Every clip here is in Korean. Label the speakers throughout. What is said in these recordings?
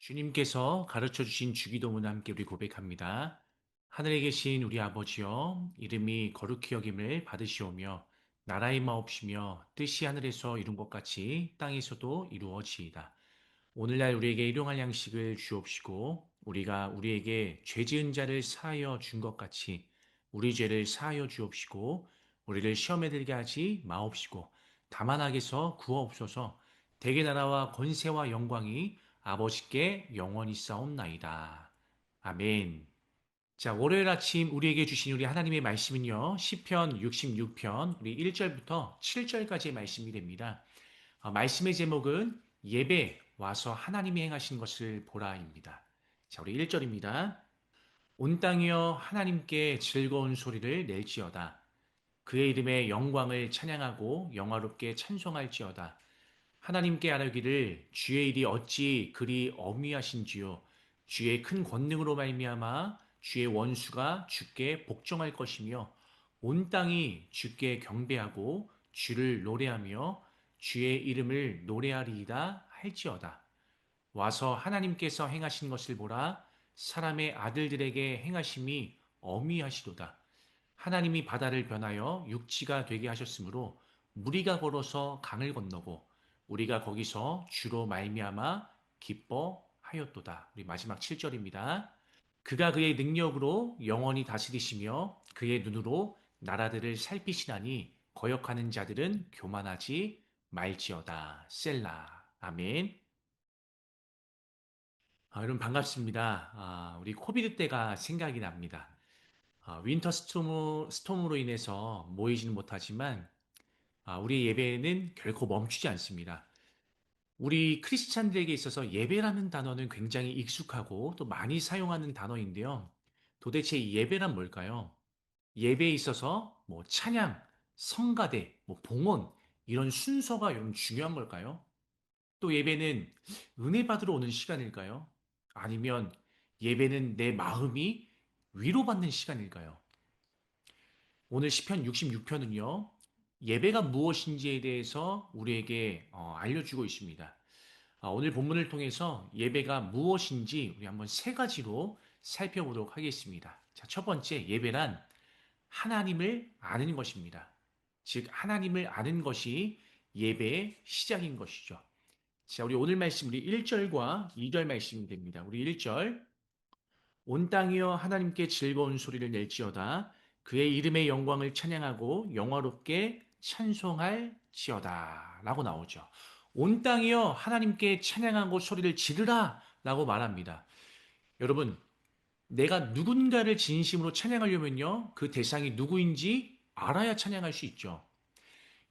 Speaker 1: 주님께서 가르쳐 주신 주기도문 함께 우리 고백합니다. 하늘에 계신 우리 아버지여, 이름이 거룩히 여김을 받으시오며, 나라의 마옵시며, 뜻이 하늘에서 이룬 것 같이 땅에서도 이루어지이다. 오늘날 우리에게 일용할 양식을 주옵시고, 우리가 우리에게 죄 지은 자를 사하여 준 것 같이 우리 죄를 사하여 주옵시고, 우리를 시험에 들게 하지 마옵시고, 다만 악에서 구하옵소서. 대개 나라와 권세와 영광이 아버지께 영원히 싸움나이다. 아멘. 자, 월요일 아침 우리에게 주신 우리 하나님의 말씀은요. 시편 66편 우리 1절부터 7절까지의 말씀이 됩니다. 말씀의 제목은 예배 와서 하나님이 행하신 것을 보라입니다. 자, 우리 1절입니다. 온 땅이여 하나님께 즐거운 소리를 낼지어다. 그의 이름의 영광을 찬양하고 영화롭게 찬송할지어다. 하나님께 아뢰기를 주의 일이 어찌 그리 어미하신지요. 주의 큰 권능으로 말미암아 주의 원수가 주께 복종할 것이며 온 땅이 주께 경배하고 주를 노래하며 주의 이름을 노래하리이다 할지어다. 와서 하나님께서 행하신 것을 보라. 사람의 아들들에게 행하심이 어미하시도다. 하나님이 바다를 변하여 육지가 되게 하셨으므로 무리가 걸어서 강을 건너고 우리가 거기서 주로 말미암아 기뻐하였도다. 우리 마지막 7절입니다. 그가 그의 능력으로 영원히 다스리시며 그의 눈으로 나라들을 살피시나니 거역하는 자들은 교만하지 말지어다. 셀라. 아멘. 여러분 반갑습니다. 우리 코비드 때가 생각이 납니다. 윈터 스톰으로 인해서 모이지는 못하지만 우리 예배는 결코 멈추지 않습니다. 우리 크리스찬들에게 있어서 예배라는 단어는 굉장히 익숙하고 또 많이 사용하는 단어인데요. 도대체 이 예배란 뭘까요? 예배에 있어서 뭐 찬양, 성가대, 뭐 봉헌 이런 순서가 여러분 중요한 걸까요? 또 예배는 은혜 받으러 오는 시간일까요? 아니면 예배는 내 마음이 위로받는 시간일까요? 오늘 시편 66편은요. 예배가 무엇인지에 대해서 우리에게 알려주고 있습니다. 오늘 본문을 통해서 예배가 무엇인지 우리 한번 세 가지로 살펴보도록 하겠습니다. 자, 첫 번째 예배란 하나님을 아는 것입니다. 즉 하나님을 아는 것이 예배의 시작인 것이죠. 자, 우리 오늘 말씀 우리 1절과 2절 말씀이 됩니다. 우리 1절 온 땅이여 하나님께 즐거운 소리를 낼지어다. 그의 이름의 영광을 찬양하고 영화롭게 찬송할지어다. 라고 나오죠. 온 땅이여 하나님께 찬양하고 소리를 지르라. 라고 말합니다. 여러분, 내가 누군가를 진심으로 찬양하려면요. 그 대상이 누구인지 알아야 찬양할 수 있죠.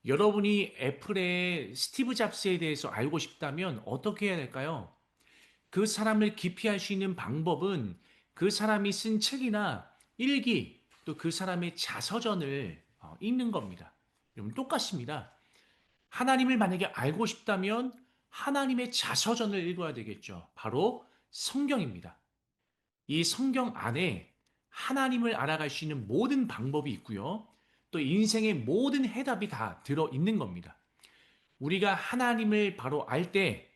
Speaker 1: 여러분이 애플의 스티브 잡스에 대해서 알고 싶다면 어떻게 해야 될까요? 그 사람을 기피할 수 있는 방법은 그 사람이 쓴 책이나 일기, 또 그 사람의 자서전을 읽는 겁니다. 여러분 똑같습니다. 하나님을 만약에 알고 싶다면 하나님의 자서전을 읽어야 되겠죠. 바로 성경입니다. 이 성경 안에 하나님을 알아갈 수 있는 모든 방법이 있고요. 또 인생의 모든 해답이 다 들어 있는 겁니다. 우리가 하나님을 바로 알 때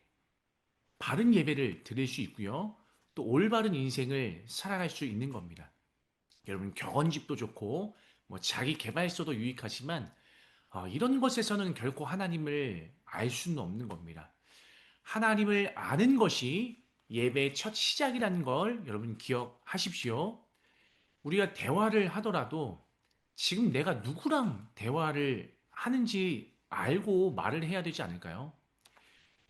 Speaker 1: 바른 예배를 드릴 수 있고요. 또 올바른 인생을 살아갈 수 있는 겁니다. 여러분 경원집도 좋고 뭐 자기 개발서도 유익하지만 이런 것에서는 결코 하나님을 알 수는 없는 겁니다. 하나님을 아는 것이 예배의 첫 시작이라는 걸 여러분 기억하십시오. 우리가 대화를 하더라도 지금 내가 누구랑 대화를 하는지 알고 말을 해야 되지 않을까요?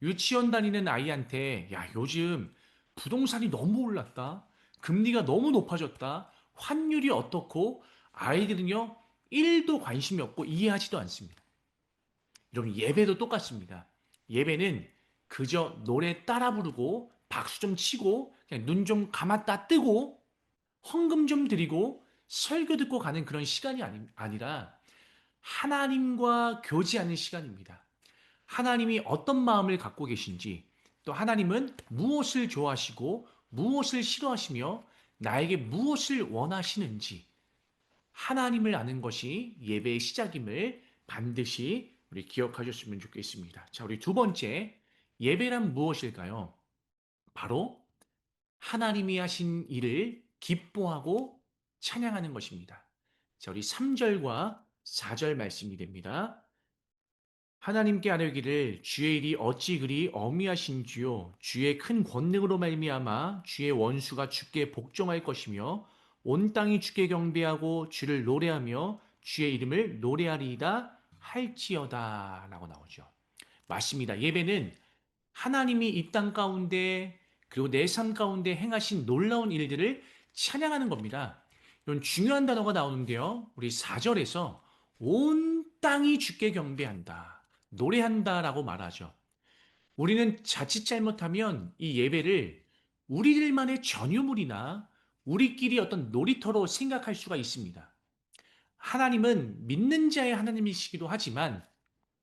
Speaker 1: 유치원 다니는 아이한테 야, 요즘 부동산이 너무 올랐다. 금리가 너무 높아졌다. 환율이 어떻고 아이들은요. 1도 관심이 없고 이해하지도 않습니다. 여러분 예배도 똑같습니다. 예배는 그저 노래 따라 부르고 박수 좀 치고 그냥 눈 좀 감았다 뜨고 헌금 좀 드리고 설교 듣고 가는 그런 시간이 아니라 하나님과 교제하는 시간입니다. 하나님이 어떤 마음을 갖고 계신지, 또 하나님은 무엇을 좋아하시고 무엇을 싫어하시며 나에게 무엇을 원하시는지 하나님을 아는 것이 예배의 시작임을 반드시 우리 기억하셨으면 좋겠습니다. 자, 우리 두 번째, 예배란 무엇일까요? 바로 하나님이 하신 일을 기뻐하고 찬양하는 것입니다. 자, 우리 3절과 4절 말씀이 됩니다. 하나님께 아뢰기를 주의 일이 어찌 그리 어미하신지요. 주의 큰 권능으로 말미암아 주의 원수가 주께 복종할 것이며 온 땅이 주께 경배하고 주를 노래하며 주의 이름을 노래하리이다 할지어다 라고 나오죠. 맞습니다. 예배는 하나님이 이 땅 가운데 그리고 내 삶 가운데 행하신 놀라운 일들을 찬양하는 겁니다. 이런 중요한 단어가 나오는데요. 우리 4절에서 온 땅이 주께 경배한다. 노래한다라고 말하죠. 우리는 자칫 잘못하면 이 예배를 우리들만의 전유물이나 우리끼리 어떤 놀이터로 생각할 수가 있습니다. 하나님은 믿는 자의 하나님이시기도 하지만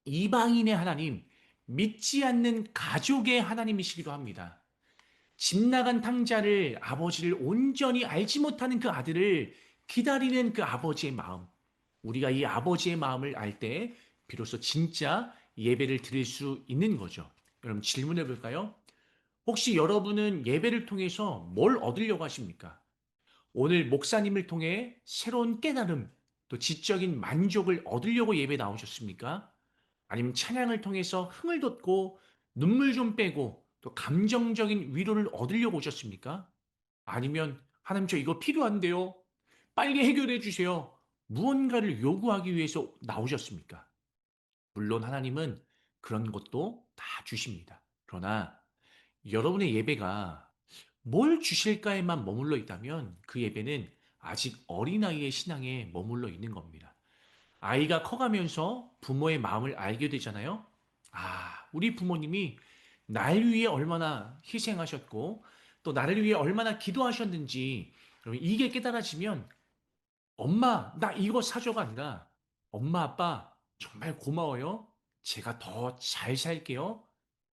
Speaker 1: 이방인의 하나님, 믿지 않는 가족의 하나님이시기도 합니다. 집 나간 탕자를 아버지를 온전히 알지 못하는 그 아들을 기다리는 그 아버지의 마음. 우리가 이 아버지의 마음을 알 때 비로소 진짜 예배를 드릴 수 있는 거죠. 여러분 질문해 볼까요? 혹시 여러분은 예배를 통해서 뭘 얻으려고 하십니까? 오늘 목사님을 통해 새로운 깨달음, 또 지적인 만족을 얻으려고 예배 나오셨습니까? 아니면 찬양을 통해서 흥을 돋고 눈물 좀 빼고 또 감정적인 위로를 얻으려고 오셨습니까? 아니면 하나님 저 이거 필요한데요. 빨리 해결해 주세요. 무언가를 요구하기 위해서 나오셨습니까? 물론 하나님은 그런 것도 다 주십니다. 그러나 여러분의 예배가 뭘 주실까에만 머물러 있다면 그 예배는 아직 어린아이의 신앙에 머물러 있는 겁니다. 아이가 커가면서 부모의 마음을 알게 되잖아요. 아, 우리 부모님이 날 위해 얼마나 희생하셨고 또 나를 위해 얼마나 기도하셨는지 여러분 이게 깨달아지면 엄마, 나 이거 사줘가 아니라 엄마, 아빠 정말 고마워요. 제가 더 잘 살게요.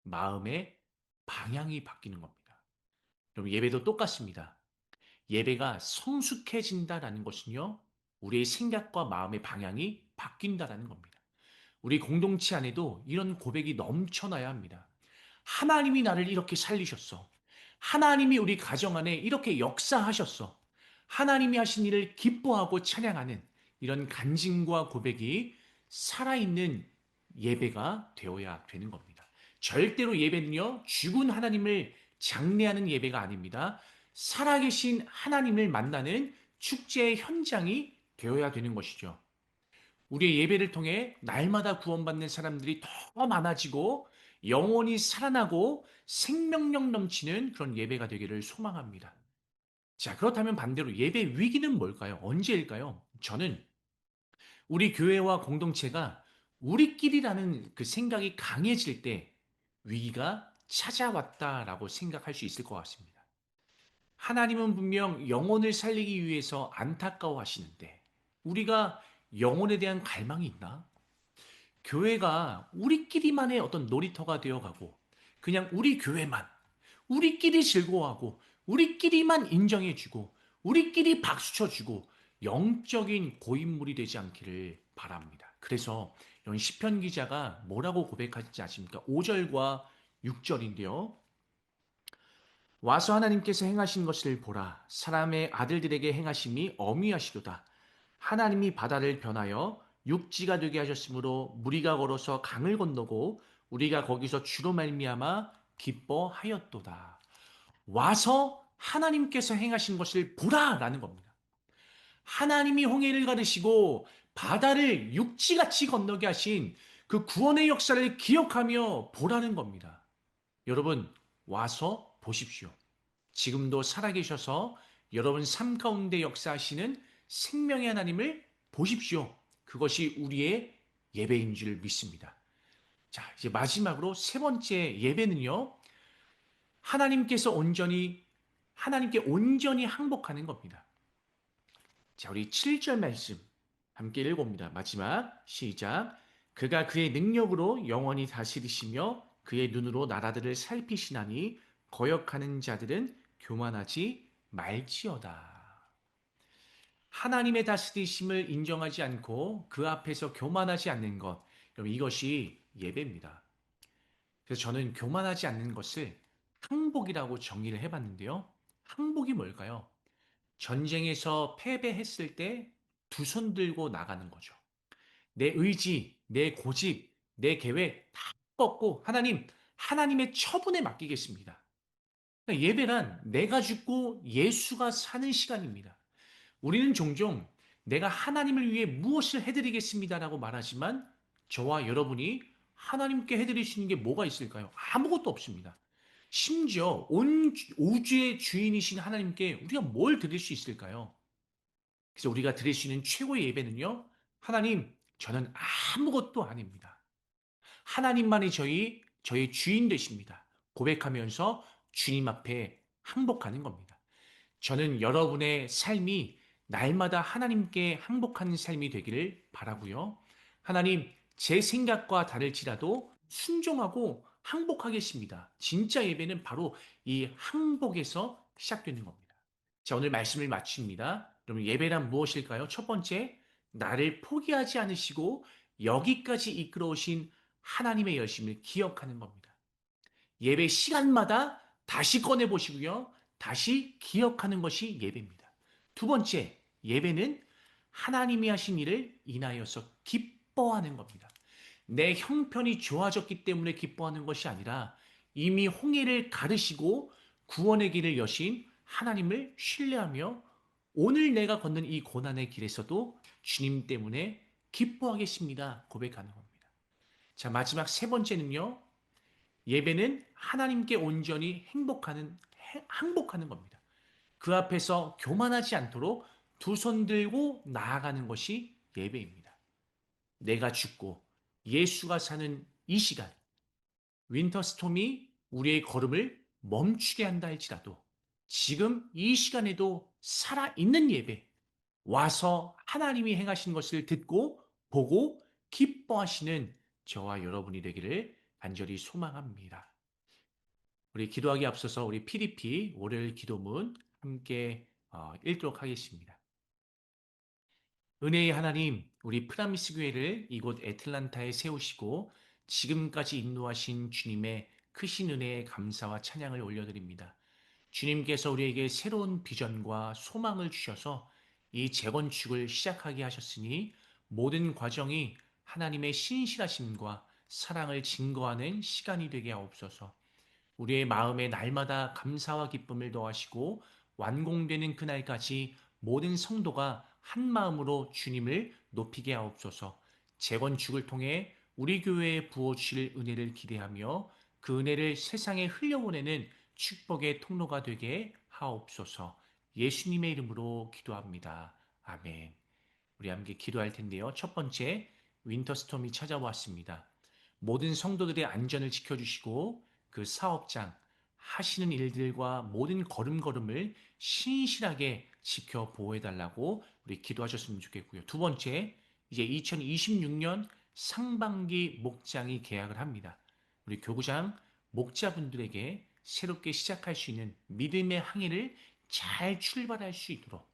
Speaker 1: 마음의 방향이 바뀌는 겁니다. 여러분 예배도 똑같습니다. 예배가 성숙해진다라는 것은요. 우리의 생각과 마음의 방향이 바뀐다라는 겁니다. 우리 공동체 안에도 이런 고백이 넘쳐나야 합니다. 하나님이 나를 이렇게 살리셨어. 하나님이 우리 가정 안에 이렇게 역사하셨어. 하나님이 하신 일을 기뻐하고 찬양하는 이런 간증과 고백이 살아있는 예배가 되어야 되는 겁니다. 절대로 예배는요, 죽은 하나님을 장례하는 예배가 아닙니다. 살아계신 하나님을 만나는 축제의 현장이 되어야 되는 것이죠. 우리의 예배를 통해 날마다 구원받는 사람들이 더 많아지고 영혼이 살아나고 생명력 넘치는 그런 예배가 되기를 소망합니다. 자, 그렇다면 반대로 예배 위기는 뭘까요? 언제일까요? 저는 우리 교회와 공동체가 우리끼리라는 그 생각이 강해질 때 위기가 찾아왔다라고 생각할 수 있을 것 같습니다. 하나님은 분명 영혼을 살리기 위해서 안타까워 하시는데 우리가 영혼에 대한 갈망이 있나? 교회가 우리끼리만의 어떤 놀이터가 되어가고 그냥 우리 교회만 우리끼리 즐거워하고 우리끼리만 인정해주고 우리끼리 박수쳐주고 영적인 고인물이 되지 않기를 바랍니다. 그래서 이런 시편 기자가 뭐라고 고백하지 아십니까? 5절과 6절인데요. 와서 하나님께서 행하신 것을 보라. 사람의 아들들에게 행하심이 어미하시도다. 하나님이 바다를 변하여 육지가 되게 하셨으므로 무리가 걸어서 강을 건너고 우리가 거기서 주로 말미암아 기뻐하였도다. 와서 하나님께서 행하신 것을 보라라는 겁니다. 하나님이 홍해를 가르시고 바다를 육지같이 건너게 하신 그 구원의 역사를 기억하며 보라는 겁니다. 여러분 와서 보십시오. 지금도 살아계셔서 여러분 삶 가운데 역사하시는 생명의 하나님을 보십시오. 그것이 우리의 예배인 줄 믿습니다. 자, 이제 마지막으로 세 번째 예배는요. 하나님께 온전히 항복하는 겁니다. 자, 우리 7절 말씀 함께 읽어봅니다. 마지막 시작. 그가 그의 능력으로 영원히 다스리시며 그의 눈으로 나라들을 살피시나니 거역하는 자들은 교만하지 말지어다. 하나님의 다스리심을 인정하지 않고 그 앞에서 교만하지 않는 것, 여러분 이것이 예배입니다. 그래서 저는 교만하지 않는 것을 항복이라고 정의를 해봤는데요. 항복이 뭘까요? 전쟁에서 패배했을 때 두 손 들고 나가는 거죠. 내 의지, 내 고집, 내 계획 다 꺾고 하나님의 처분에 맡기겠습니다. 그러니까 예배란 내가 죽고 예수가 사는 시간입니다. 우리는 종종 내가 하나님을 위해 무엇을 해드리겠습니다라고 말하지만 저와 여러분이 하나님께 해드릴 수 있는 게 뭐가 있을까요? 아무것도 없습니다. 심지어 온 우주의 주인이신 하나님께 우리가 뭘 드릴 수 있을까요? 그래서 우리가 드릴 수 있는 최고의 예배는요. 하나님, 저는 아무것도 아닙니다. 하나님만이 저희 주인 되십니다. 고백하면서 주님 앞에 항복하는 겁니다. 저는 여러분의 삶이 날마다 하나님께 항복하는 삶이 되기를 바라고요. 하나님, 제 생각과 다를지라도 순종하고 항복하겠습니다. 진짜 예배는 바로 이 항복에서 시작되는 겁니다. 자, 오늘 말씀을 마칩니다. 그럼 예배란 무엇일까요? 첫 번째, 나를 포기하지 않으시고 여기까지 이끌어 오신 하나님의 열심을 기억하는 겁니다. 예배 시간마다 다시 꺼내 보시고요. 다시 기억하는 것이 예배입니다. 두 번째, 예배는 하나님이 하신 일을 인하여서 기뻐하는 겁니다. 내 형편이 좋아졌기 때문에 기뻐하는 것이 아니라 이미 홍해를 가르시고 구원의 길을 여신 하나님을 신뢰하며 오늘 내가 걷는 이 고난의 길에서도 주님 때문에 기뻐하겠습니다. 고백하는 겁니다. 자, 마지막 세 번째는요. 예배는 하나님께 온전히 항복하는 겁니다. 그 앞에서 교만하지 않도록 두 손 들고 나아가는 것이 예배입니다. 내가 죽고 예수가 사는 이 시간, 윈터스톰이 우리의 걸음을 멈추게 한다 할지라도 지금 이 시간에도 살아있는 예배, 와서 하나님이 행하신 것을 듣고 보고 기뻐하시는 저와 여러분이 되기를 간절히 소망합니다. 우리 기도하기 앞서서 우리 PDP 월요일 기도문 함께 읽도록 하겠습니다. 은혜의 하나님, 우리 프라미스 교회를 이곳 애틀란타에 세우시고 지금까지 인도하신 주님의 크신 은혜에 감사와 찬양을 올려드립니다. 주님께서 우리에게 새로운 비전과 소망을 주셔서 이 재건축을 시작하게 하셨으니 모든 과정이 하나님의 신실하심과 사랑을 증거하는 시간이 되게 하옵소서. 우리의 마음에 날마다 감사와 기쁨을 더하시고 완공되는 그날까지 모든 성도가 한 마음으로 주님을 높이게 하옵소서. 재건축을 통해 우리 교회에 부어주실 은혜를 기대하며 그 은혜를 세상에 흘려보내는 축복의 통로가 되게 하옵소서. 예수님의 이름으로 기도합니다. 아멘. 우리 함께 기도할 텐데요. 첫 번째, 윈터스톰이 찾아왔습니다. 모든 성도들의 안전을 지켜주시고 그 사업장, 하시는 일들과 모든 걸음걸음을 신실하게 지켜 보호해달라고 우리 기도하셨으면 좋겠고요. 두 번째, 이제 2026년 상반기 목장이 개학을 합니다. 우리 교구장 목자분들에게 새롭게 시작할 수 있는 믿음의 항해를 잘 출발할 수 있도록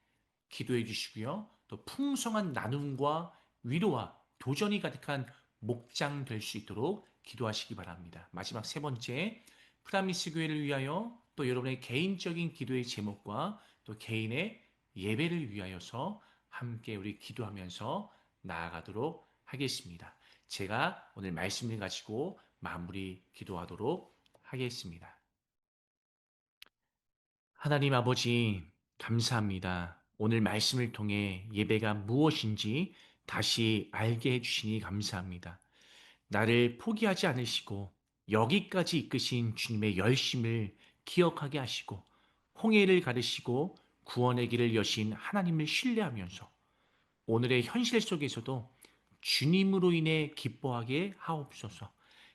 Speaker 1: 기도해 주시고요. 또 풍성한 나눔과 위로와 도전이 가득한 목장 될 수 있도록 기도하시기 바랍니다. 마지막 세 번째, 프라미스 교회를 위하여 또 여러분의 개인적인 기도의 제목과 또 개인의 예배를 위하여서 함께 우리 기도하면서 나아가도록 하겠습니다. 제가 오늘 말씀을 가지고 마무리 기도하도록 하겠습니다. 하나님 아버지, 감사합니다. 오늘 말씀을 통해 예배가 무엇인지 다시 알게 해주시니 감사합니다. 나를 포기하지 않으시고 여기까지 이끄신 주님의 열심을 기억하게 하시고 홍해를 가르시고 구원의 길을 여신 하나님을 신뢰하면서 오늘의 현실 속에서도 주님으로 인해 기뻐하게 하옵소서.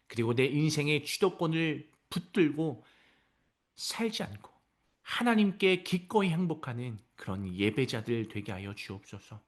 Speaker 1: 그리고 내 인생의 주도권을 붙들고 살지 않고 하나님께 기꺼이 행복하는 그런 예배자들 되게 하여 주옵소서.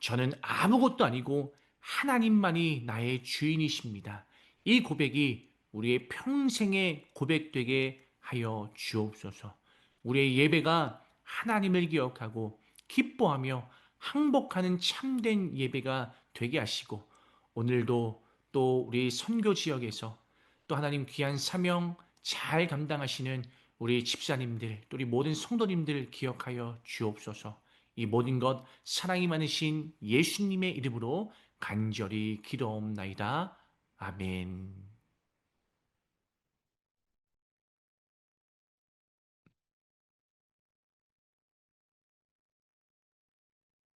Speaker 1: 저는 아무것도 아니고 하나님만이 나의 주인이십니다. 이 고백이 우리의 평생의 고백되게 하여 주옵소서. 우리의 예배가 하나님을 기억하고 기뻐하며 항복하는 참된 예배가 되게 하시고 오늘도 또 우리 선교 지역에서 또 하나님 귀한 사명 잘 감당하시는 우리 집사님들, 또 우리 모든 성도님들 기억하여 주옵소서. 이 모든 것 사랑이 많으신 예수님의 이름으로 간절히 기도옵나이다. 아멘.